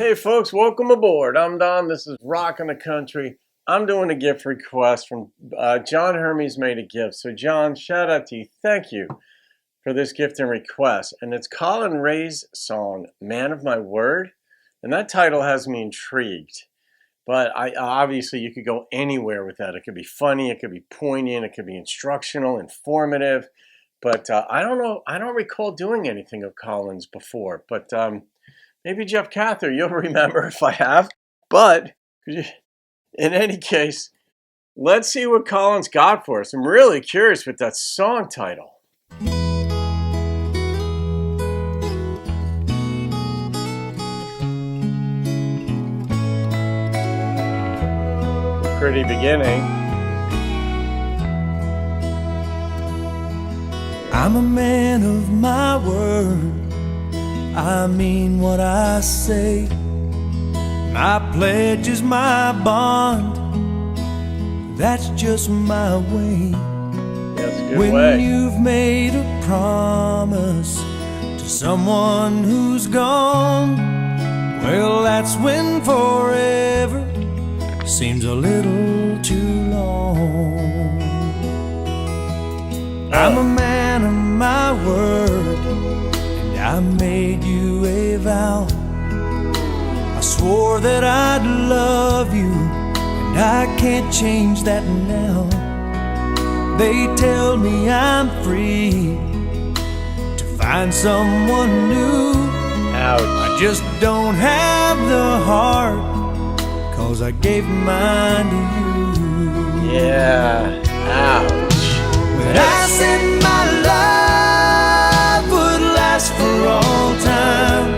Hey folks, welcome aboard. I'm Don. This is Rockin' the Country. I'm doing a gift request from John Hermes made a gift. So John, shout out to you. Thank you for this gift and request. And it's Collin Raye's song, Man of My Word. And that title has me intrigued. But obviously you could go anywhere with that. It could be funny, it could be poignant, it could be instructional, informative. But I don't know, I don't recall doing anything of Collin's before. But maybe Jeff Cather, you'll remember if I have. But in any case, let's see what Collin's got for us. I'm really curious with that song title. Pretty beginning. I'm a man of my word. I mean what I say. My pledge is my bond. That's just my way. That's a good when way. You've made a promise to someone who's gone, well, that's when forever seems a little too long. I'm a man of my word, and I made you a vow. I swore that I'd love you, and I can't change that now. They tell me I'm free to find someone new. Ouch. I just don't have the heart, 'cause I gave mine to you. Yeah. Ouch. When I said my love would last for all time,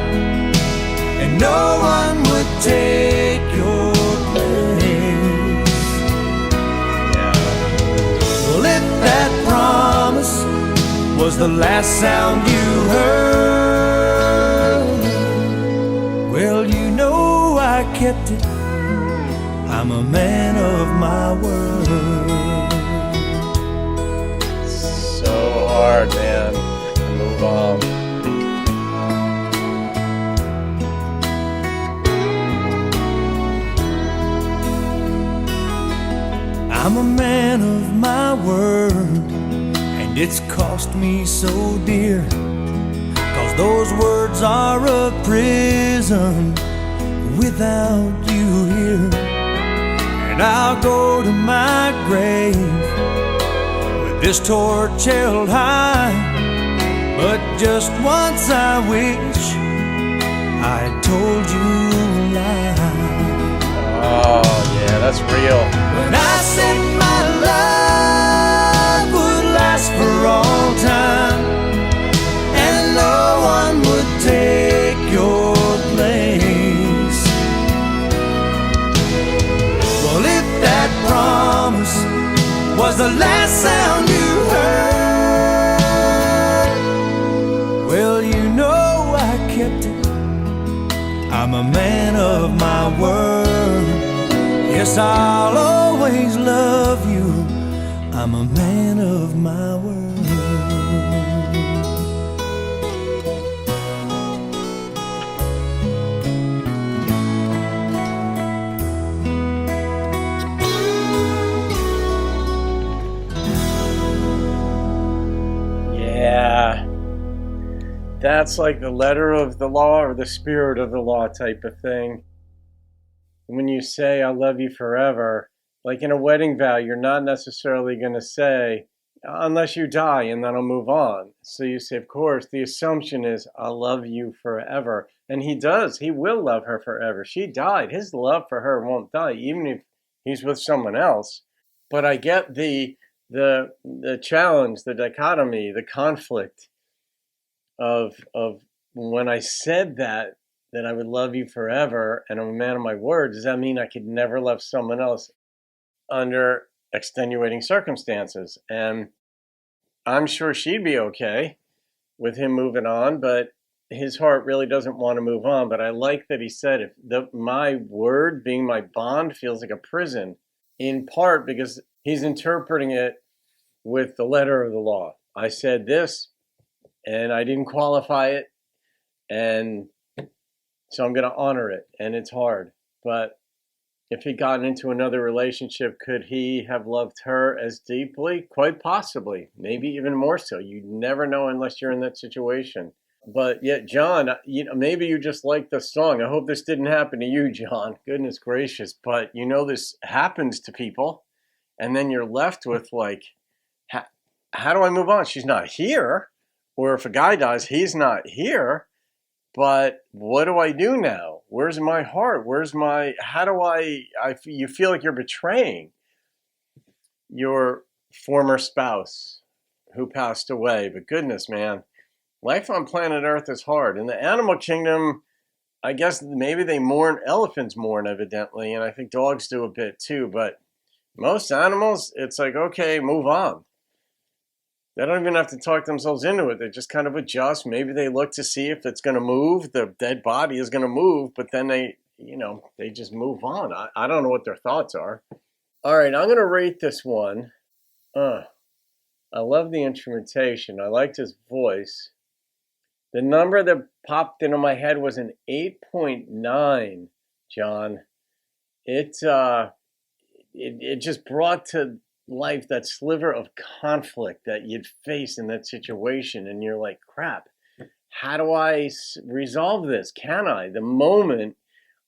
and no one would take your place. Yeah. Well, if that promise was the last sound you heard, well, you know I kept it. I'm a man of my word. So hard, man. Move on. I'm a man of my word, and it's cost me so dear, 'cause those words are a prison without you here. And I'll go to my grave with this torch held high, but just once I wish I had told you a lie. Oh, yeah, that's real. When I said my love would last for all time, and no one would take your place. Well, if that promise was the last sound you heard, well, you know I kept it. I'm a man of my word. Yes, I'll always love you. I'm a man of my word. Yeah. That's like the letter of the law or the spirit of the law type of thing. When you say, I love you forever, like in a wedding vow, you're not necessarily going to say, unless you die, and then I'll move on. So you say, of course, the assumption is, I love you forever. And he does. He will love her forever. She died. His love for her won't die, even if he's with someone else. But I get the challenge, the dichotomy, the conflict of when I said that I would love you forever and I'm a man of my word, does that mean I could never love someone else under extenuating circumstances? And I'm sure she'd be okay with him moving on, but his heart really doesn't want to move on. But I like that he said, if my word being my bond feels like a prison, in part because he's interpreting it with the letter of the law. I said this and I didn't qualify it, and So I'm going to honor it, and it's hard. But if he'd gotten into another relationship, could he have loved her as deeply? Quite possibly. Maybe even more so. You never know unless you're in that situation. But yet, John, maybe you just like the song. I hope this didn't happen to you, John. Goodness gracious. But this happens to people. And then you're left with like, how do I move on? She's not here. Or if a guy dies, he's not here. But what do I do now? Where's my heart? How do you feel like you're betraying your former spouse who passed away. But goodness, man, life on planet Earth is hard. In the animal kingdom, I guess maybe they mourn, elephants mourn evidently, and I think dogs do a bit too. But most animals, it's like, okay, move on. They don't even have to talk themselves into it. They just kind of adjust. Maybe they look to see if it's going to move. The dead body is going to move, but then they just move on. I don't know what their thoughts are. All right, I'm going to rate this one. I love the instrumentation. I liked his voice. The number that popped into my head was an 8.9, John. It just brought to life that sliver of conflict that you'd face in that situation, and you're like, crap, how do I resolve this? Can I? The moment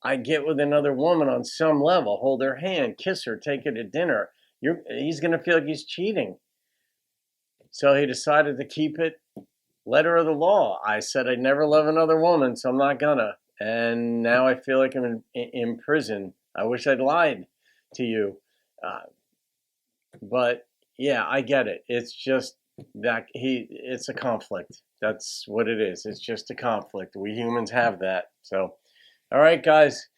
I get with another woman on some level, hold her hand, kiss her, take her to dinner, he's going to feel like he's cheating. So he decided to keep it letter of the law. I said I'd never love another woman, so I'm not gonna. And now I feel like I'm in prison. I wish I'd lied to you. But yeah, I get it. It's just that it's a conflict. That's what it is. It's just a conflict. We humans have that. So, all right, guys,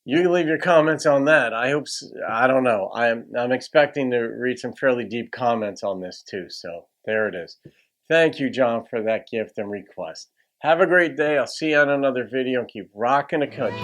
you can leave your comments on that. I don't know. I'm expecting to read some fairly deep comments on this too. So there it is. Thank you, John, for that gift and request. Have a great day. I'll see you on another video and keep rocking the country.